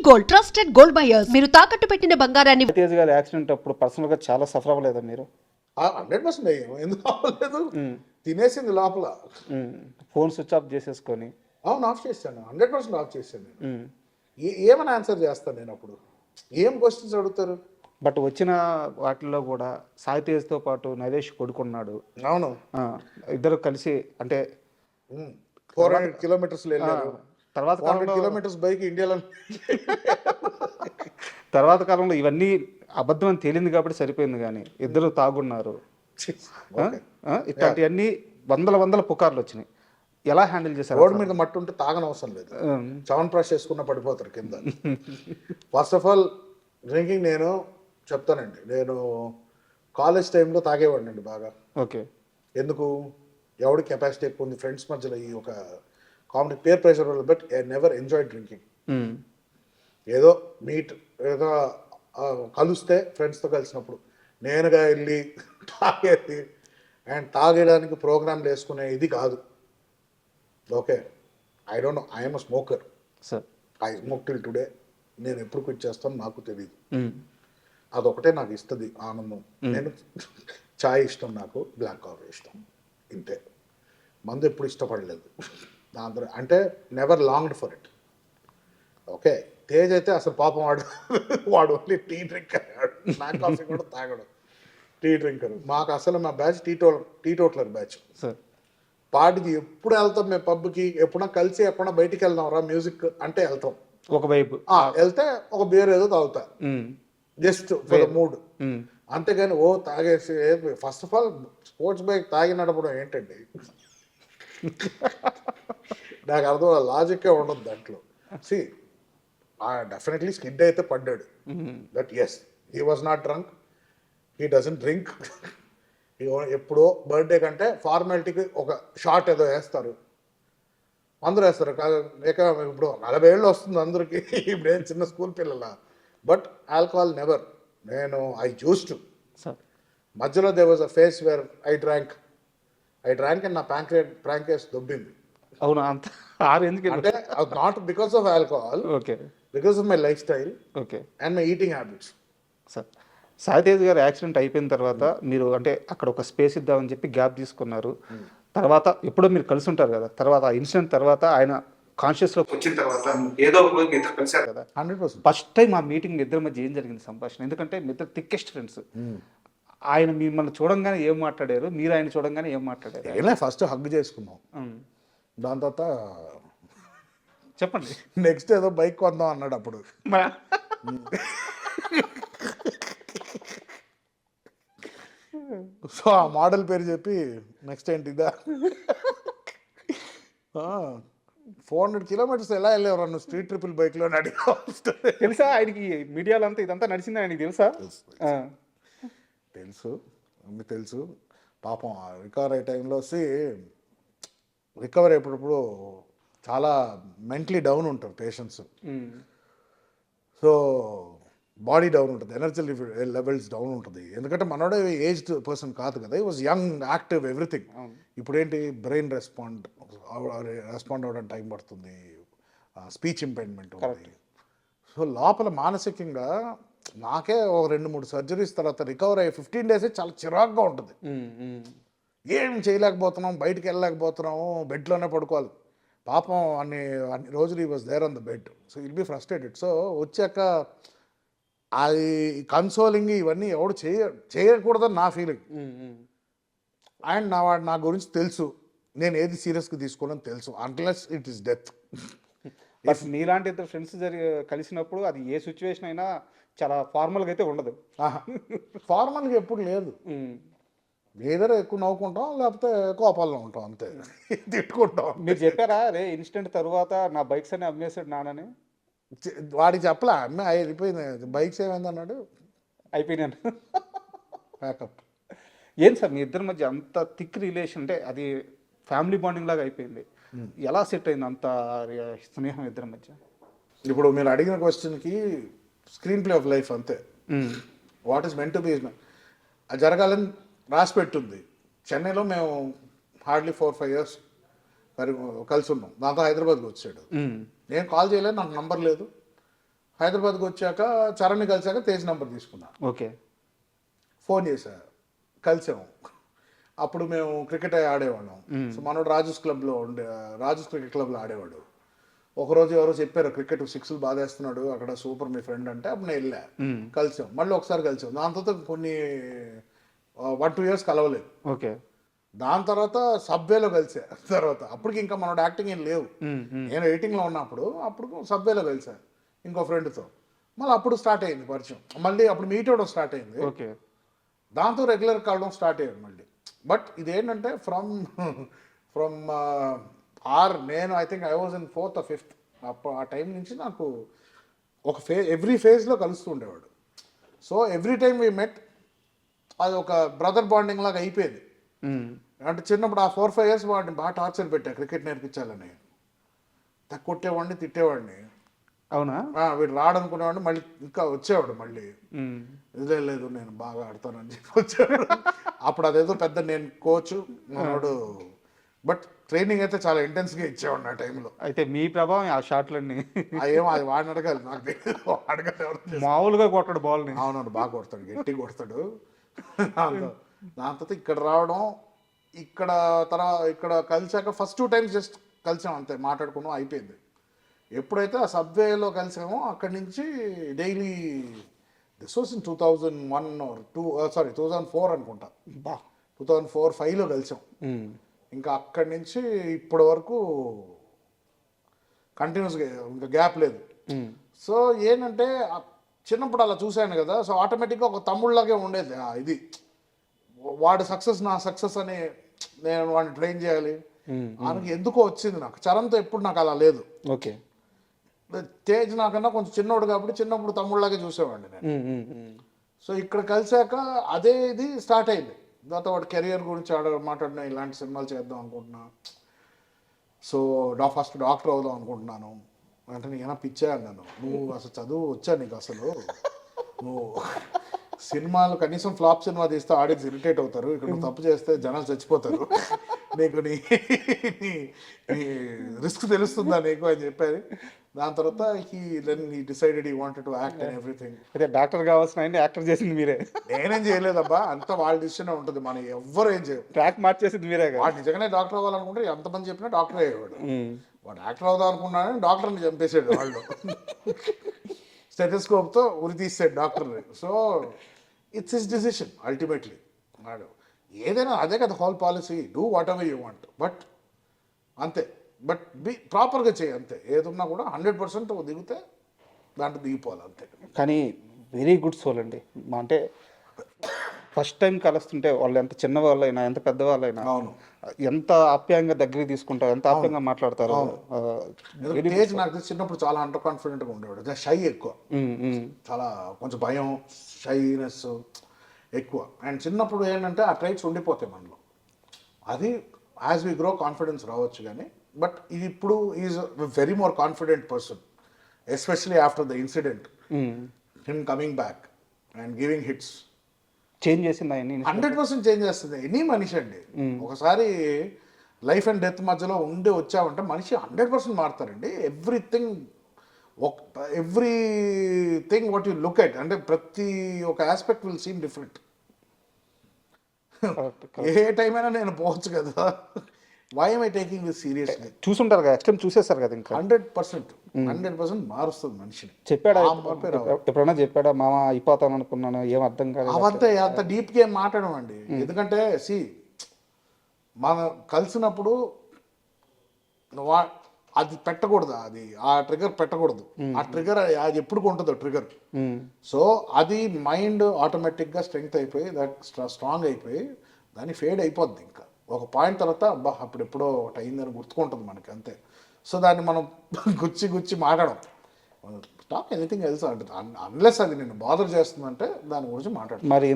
Gold, trusted gold buyers. మీరు తాకట్టు పెట్టిన బంగారాన్ని తేజ్ గారి యాక్సిడెంట్ అప్పుడు పర్సనల్ గా చాలా సఫర్ అవ్వలేదా మీరు? 100% అయ్యాము. ఎందుకు అవ్వలేదు? తినేసింది లోపల. ఫోన్ స్విచ్ ఆఫ్ చేసేసుకొని. అవును, ఆఫ్ చేశాను. 100% ఆఫ్ చేశాను నేను. ఏమని ఆన్సర్ చేస్తాను నేను అప్పుడు? ఏం క్వశ్చన్స్ అడుగుతారు? బట్ వచ్చిన వాటిల్లో కూడా సాయి తేజ్తో పాటు నరేష్ కొడుకున్నాడు. అవును, ఇద్దరు కలిసి అంటే 400 కిలోమీటర్స్ వెళ్ళారు. తర్వాత 400 కిలోమీటర్స్ బైక్ ఇండియాలో. తర్వాత కాలంలో ఇవన్నీ అబద్ధం అని తేలింది కాబట్టి సరిపోయింది, కానీ ఇద్దరు తాగున్నారు. ఇట్లాంటివన్నీ వందల పుకార్లు వచ్చినాయి. ఎలా హ్యాండిల్ చేశారు? రోడ్డు మీద మట్టి ఉంటే తాగనవసరం లేదు, చవన్ బ్రష్ చేసుకున్న పడిపోతారు కింద. ఫస్ట్ ఆఫ్ ఆల్ డ్రింకింగ్ నేను చెప్తానండి, నేను కాలేజ్ టైంలో తాగేవాడిని అండి బాగా. ఓకే. ఎందుకు? ఎవడి కెపాసిటీ ఎక్కువ ఉంది ఫ్రెండ్స్ మధ్యలో, ఈ ఒక కామెడీ పేర్ ప్రెషర్ వల్ల. But I never enjoy drinking. ఏదో ఏదో కలిస్తే ఫ్రెండ్స్తో కలిసినప్పుడు నేనుగా వెళ్ళి తాగేది అండ్ తాగేయడానికి ప్రోగ్రాంలు వేసుకునే ఇది కాదు. Okay, I don't know, I'm a smoker. I smoke till today. నేను ఎప్పుడు క్విట్ చేస్తాను నాకు తెలియదు. అదొకటే నాకు ఇస్తుంది ఆనందం. నేను చాయ్ ఇష్టం, నాకు బ్లాక్ కాఫీ ఇష్టం, ఇంతే. మందు ఎప్పుడు ఇష్టపడలేదు దాంతో, అంటే never longed for it. Okay, Tej అయితే అసలు పాపం వాడు only tea drinker, black coffee కూడా తాగడు, టీ డ్రింకర్. మాకు అసలు మా బ్యాచ్ టీటోట్లర్ బ్యాచ్. పార్టీకి ఎప్పుడు వెళ్తాం మేము పబ్కి, ఎప్పుడన్నా కలిసి ఎప్పుడన్నా బయటికి వెళ్దాం రా మ్యూజిక్ అంటే వెళ్తాం. ఒక వైపు వెళ్తే ఒక బీర్ ఏదో తాగుతా, జస్ట్ ఫర్ ద మూడ్. అంతేగాని ఓ తాగేసి. First of all sports bike తాగి నడపడం ఏంటండి? నాకు అర్థం, లాజిక్కే ఉండదు దాంట్లో. సి డెఫినెట్లీ స్కిడ్ అయితే పడ్డాడు, but as he was not drunk, he doesn't drink. ఎప్పుడో బర్త్డే కంటే ఫార్మాలిటీకి ఒక షార్ట్ ఏదో వేస్తారు, అందరూ వేస్తారు. లేక ఇప్పుడు 40 ఏళ్ళు వస్తుంది అందరికి, ఇప్పుడు ఏం చిన్న స్కూల్ పిల్లల. But alcohol never. నేను ఐ యూస్ టు. మధ్యలో they was a face where I drank and నా ప్రాంకేస్ దొబ్బింది. అవునా? అంత అంటే not because of alcohol, okay, because of my life style okay, and my eating habits. Sir, Sai Tej గారు accident అయిపోయిన తర్వాత మీరు అంటే అక్కడ ఒక స్పేస్ ఇద్దామని చెప్పి గ్యాప్ తీసుకున్నారు. తర్వాత ఎప్పుడో మీరు కలిసి ఉంటారు కదా, తర్వాత ఆ ఇన్సిడెంట్ తర్వాత ఆయన కాన్షియస్లోకి వచ్చిన తర్వాత ఏదో ఒక రోజు ఇద్దరు కలిసారు కదా. 100%. ఫస్ట్ టైం ఆ మీటింగ్ ఇద్దరి మధ్య ఏం జరిగింది సంభాషణ? ఎందుకంటే మీ ఇద్దరు థిక్కెస్ట్ ఫ్రెండ్స్. ఆయన మిమ్మల్ని చూడంగానే ఏం మాట్లాడారు, మీరు ఆయన చూడంగానే ఏం మాట్లాడారు? ఫస్ట్ హగ్ చేసుకున్నాం, దాని తర్వాత చెప్పండి. నెక్స్ట్ ఏదో బైక్ కొందాం అన్నాడు అప్పుడు. సో ఆ మోడల్ పేరు చెప్పి నెక్స్ట్ ఏంటి ఇదా, 400 కిలోమీటర్స్ ఎలా వెళ్ళేవారు నువ్వు స్ట్రీట్ ట్రిపుల్ బైక్లో అడిగా. తెలుసా ఆయనకి మీడియాలో అంతా ఇదంతా నడిచింది ఆయనకి తెలుసా? తెలుసు. పాపం రికవర్ అయ్యే టైంలో రికవర్ అయ్యేటప్పుడు చాలా మెంటలీ డౌన్ ఉంటారు పేషెంట్స్. సో బాడీ డౌన్ ఉంటుంది, ఎనర్జీ లెవెల్స్ డౌన్ ఉంటుంది. ఎందుకంటే మనోడే ఏజ్డ్ పర్సన్ కాదు కదా, ఈ వాజ్ యంగ్, యాక్టివ్, ఎవ్రీథింగ్. ఇప్పుడేంటి బ్రెయిన్ రెస్పాండ్ అవ్వడానికి టైం పడుతుంది, స్పీచ్ ఇంపైర్మెంట్ ఉంది. సో లోపల మానసికంగా నాకే ఒక 2-3 సర్జరీస్ తర్వాత రికవర్ అయ్యే 15 డేసే చాలా చిరాకుగా ఉంటుంది. ఏం చేయలేకపోతున్నాం, బయటికి వెళ్ళలేకపోతున్నాము, బెడ్లోనే పడుకోవాలి. పాపం అన్ని రోజులు ఈ was there on the bed. So will be frustrated. So వచ్చాక అది కన్సోలింగ్ ఇవన్నీ ఎవడు చేయకూడదని నా ఫీలింగ్. అండ్ నా గురించి తెలుసు, నేను ఏది సీరియస్గా తీసుకోవాలని తెలుసు, unless it is death. But మీలాంటి ఇద్దరు ఫ్రెండ్స్ కలిసినప్పుడు అది ఏ సిచ్యువేషన్ అయినా చాలా ఫార్మల్గా అయితే ఉండదు. ఫార్మల్గా ఎప్పుడు లేదు. ఏదైనా ఎక్కువ నవ్వుకుంటాం, లేకపోతే కోపాల్లో ఉంటాం, అంతే. తిట్టుకుంటాం. మీరు చెప్పారా రే ఇన్సిడెంట్ తర్వాత నా బైక్స్ అని అమ్మేశాడు నానని? వాడికి చెప్పలే, అమ్మాయి అయిపోయింది, బైక్స్ ఏమైంది అన్నాడు, అయిపోయినాను, ప్యాకప్. ఏం సార్ మీ ఇద్దరి మధ్య అంత థిక్ రిలేషన్, అంటే అది ఫ్యామిలీ బాండింగ్ లాగా అయిపోయింది. ఎలా సెట్ అయింది అంత స్నేహం ఇద్దరి మధ్య? ఇప్పుడు మీరు అడిగిన క్వశ్చన్కి స్క్రీన్ ప్లే ఆఫ్ లైఫ్ అంతే. What is meant to be అది జరగాలని రాసి పెట్టుంది. చెన్నైలో మేము హార్డ్లీ 4-5 years మరి కలిసి ఉన్నాం. దాంతో హైదరాబాద్కి వచ్చాడు. నేను కాల్ చేయలేదు, నాకు నంబర్ లేదు. హైదరాబాద్కి వచ్చాక చరణ్ని కలిసాక తేజ్ నెంబర్ తీసుకున్నా, ఓకే. ఫోన్ చేశా, కలిసాము. అప్పుడు మేము క్రికెట్ ఆడేవాళ్ళం. సో మనోడు రాజూస్ క్లబ్లో రాజూస్ క్రికెట్ క్లబ్లో ఆడేవాడు. ఒకరోజు ఎవరో చెప్పారు క్రికెట్ సిక్స్లు బాగా వేస్తున్నాడు అక్కడ, సూపర్ మీ ఫ్రెండ్ అంటే, అప్పుడు నేను వెళ్ళా, కలిసాం. మళ్ళీ ఒకసారి కలిసాం. దాని తర్వాత కొన్ని 1-2 years కలవలేదు. ఓకే. దాని తర్వాత సబ్వేలో కలిసా. తర్వాత అప్పటికి ఇంకా మనోడు యాక్టింగ్ ఏం లేవు, నేను ఎడిటింగ్లో ఉన్నప్పుడు. అప్పుడు సబ్వేలో కలిసా ఇంకో ఫ్రెండ్తో. మళ్ళీ అప్పుడు స్టార్ట్ అయింది పరిచయం. మళ్ళీ అప్పుడు మీట్ అవ్వడం స్టార్ట్ అయింది. ఓకే. దాంతో రెగ్యులర్ కలవడం స్టార్ట్ అయ్యాడు మళ్ళీ. బట్ ఇదేంటంటే ఫ్రమ్ నేను I think I was in 4th or 5th. అప్పుడు ఆ టైం నుంచి నాకు ఒక ఎవ్రీ ఫేజ్లో కలుస్తూ ఉండేవాడు. So every time we met, అది ఒక బ్రదర్ బాండింగ్ లాగా అయిపోయింది. అంటే చిన్నప్పుడు ఆ 4-5 years వాడిని బాగా టార్చర్ పెట్టా క్రికెట్ నేర్పించాలని. కొట్టేవాడిని, తిట్టేవాడిని. అవునా? వీడు రాడనుకునేవాడిని, మళ్ళీ ఇంకా వచ్చేవాడు మళ్ళీ. లేదు నేను బాగా ఆడతానని చెప్పి వచ్చాడు. అప్పుడు అదేదో పెద్ద నేను కోచ్ మనోడు, బట్ ట్రైనింగ్ అయితే చాలా ఇంటెన్స్గా ఇచ్చేవాడు ఆ టైంలో. అయితే మీ ప్రభావం ఆ షాట్లన్నీ ఏమో అది వాడిని అడగాలి, నాకు తెలియదు. అడగాలి. మామూలుగా కొట్టాడు బాల్ని. అవునవును, బాగా కొడతాడు, గట్టి కొడతాడు. దాని తర్వాత ఇక్కడ రావడం, ఇక్కడ కలిసాక ఫస్ట్ 2 times జస్ట్ కలిసాం అంతే, మాట్లాడుకున్నాం, అయిపోయింది. ఎప్పుడైతే ఆ సబ్వేలో కలిసామో అక్కడి నుంచి daily, this was in 2001 or 2004 అనుకుంటా. 2004-5లో కలిసాం. ఇంకా అక్కడి నుంచి ఇప్పటి వరకు కంటిన్యూస్గా, ఇంకా గ్యాప్ లేదు. సో ఏంటంటే చిన్నప్పుడు అలా చూశాను కదా, సో ఆటోమేటిక్గా ఒక తమ్ముళ్ళలాగే ఉండేది. ఇది వాడు సక్సెస్ నా సక్సెస్ అని నేను వాడిని ట్రైన్ చేయాలి ఆయనకి ఎందుకో వచ్చింది. నాకు చరణ్తో ఎప్పుడు నాకు అలా లేదు. ఓకే. తేజ్ నాకన్నా కొంచెం చిన్నోడు కాబట్టి చిన్నప్పుడు తమ్ముళ్ళలాగే చూసేవాడిని నేను. సో ఇక్కడ కలిసాక అదే ఇది స్టార్ట్ అయింది. దాంతో వాడు కెరియర్ గురించి మాట్లాడినా, ఇలాంటి సినిమాలు చేద్దాం అనుకుంటున్నా, సో ఫస్ట్ డాక్టర్ అవుదాం అనుకుంటున్నాను అంటే, నేను పిచ్చా అన్నాను. నువ్వు అసలు చదువు వచ్చా నీకు? అసలు నువ్వు సినిమాలు కనీసం ఫ్లాప్ సినిమా తీస్తే ఆడియన్స్ ఇరిటేట్ అవుతారు, ఇక్కడ నువ్వు తప్పు చేస్తే జనాలు చచ్చిపోతారు, నీకు నీ రిస్క్ తెలుస్తుందా నీకు అని చెప్పారు. దాని తర్వాత he decided he wanted to act and everything. అయితే డాక్టర్ కావాల్సిన యాక్టర్ చేసింది మీరే? నేనేం చేయలేదబ్బా, అంతా వాళ్ళ డిసిషన్ ఉంటుంది, మనం ఎవ్వరు ఏం చేయరు. ట్రాక్ మార్చేసింది మీరే. వాడు నిజంగానే డాక్టర్ అవ్వాలనుకుంటే ఎంతమంది చెప్పినా డాక్టర్ అయ్యేవాడు. వాడు యాక్టర్ అవుదాం అనుకున్నాడని డాక్టర్ని చంపేసాడు వాళ్ళు. స్టెథోస్కోప్తో ఉరి తీసాడు డాక్టర్ని. So it's his decision ultimately. వాడు ఏదైనా అదే కదా whole policy, do what ever you want, but అంతే. బట్ ప్రాపర్గా చేయి అంతే. ఏదున్నా కూడా 100% దిగితే దాంట్లో దిగిపోవాలి అంతే. కానీ వెరీ గుడ్ సోల్ అండి. అంటే ఫస్ట్ టైం కలుస్తుంటే వాళ్ళు ఎంత చిన్న వాళ్ళైనా ఎంత పెద్దవాళ్ళైనా అవును, ఎంత ఆప్యాయంగా దగ్గరికి తీసుకుంటారు, ఎంత ఆప్యాయంగా మాట్లాడతారు. తేజ్ నాకు చిన్నప్పుడు చాలా అండర్ కాన్ఫిడెంట్గా ఉండేవాడు, షై ఎక్కువ, చాలా కొంచెం భయం, షైనెస్ ఎక్కువ. అండ్ చిన్నప్పుడు ఏంటంటే ఆ ట్రైట్స్ ఉండిపోతాయి మనలో. అది యాజ్ వి గ్రో కాన్ఫిడెన్స్ రావచ్చు కానీ, బట్ ఇది ఇప్పుడు is very more confident person, especially after the incident, him coming back and giving hits. Change చేసింది ఆయన్ని 100% చేంజ్ చేస్తుంది ఎనీ మనిషి అండి. ఒకసారి లైఫ్ అండ్ డెత్ మధ్యలో ఉండి వచ్చామంటే మనిషి 100% మారుతారండి. Everything what you look at, అంటే ప్రతి ఒక ఆస్పెక్ట్ విల్ సీమ్ డిఫరెంట్. ఏ టైం అయినా నేను పోవచ్చు కదా, why am I taking this seriously? చూసుంటారు కదా, ఎక్స్ట్రీమ్ చూసేస్తారు కదా. ఇంకా 100% మారుస్తుంది మనిషిని. చెప్పాడా ఎప్పుడైనా? చెప్పాడా మామ అయిపోతాను అనుకున్నాను, ఏం అర్థం కాదు? అవంతా అంత డీప్గా ఏం మాట్లాడమండి. ఎందుకంటే మనం కలిసినప్పుడు అది పెట్టకూడదు, అది ఆ ట్రిగర్ పెట్టకూడదు. ఆ ట్రిగర్ అది ఎప్పుడు ఉంటుందో ట్రిగర్. సో అది మైండ్ ఆటోమేటిక్గా స్ట్రెంగ్త్ అయిపోయి, స్ట్రాంగ్ అయిపోయి దాన్ని ఫేడ్ అయిపోద్ది. ఇంకా ఒక పాయింట్ తర్వాత అబ్బా అప్పుడు ఎప్పుడో ఒకటి అయిందని గుర్తుకుంటుంది మనకి అంతే. సో దాన్ని మనం గుచ్చి మాట్లాడడం, టాక్ ఎనీథింగ్ ఎల్స్ అంటే, అన్లెస్ అది నేను బాదర్ చేస్తుందంటే దాని గురించి మాట్లాడతాను. మరి